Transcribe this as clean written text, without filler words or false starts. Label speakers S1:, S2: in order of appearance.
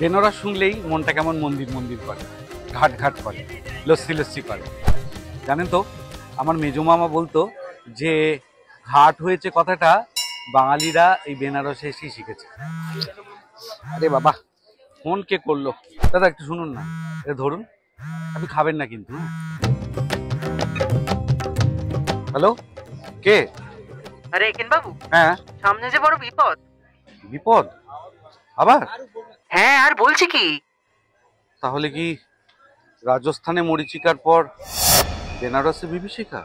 S1: বেনারস শুনলেই মনটা কেমন মন্দির মন্দির করে, ঘাট ঘাট করে, লস্যি লস্যি করে। জানেন তো, আমার মেজো মামা বলতো যে ঘাট হয়েছে কথাটা বাঙালিরা এই বেনারসে এসেই শিখেছে। আরে বাবা, ফোন কে করলো? দাদা একটু শুনুন না, এটা ধরুন, আপনি খাবেন না কিন্তু। হ্যালো, কে?
S2: আরে একেন বাবু,
S1: হ্যাঁ।
S2: সামনে যে বড় বিপদ।
S1: বিপদ? আবার?
S2: হ্যাঁ, আর বলছি কি,
S1: তাহলে কি রাজস্থানে মরীচিকার পর বেনারসে বিভীষিকা?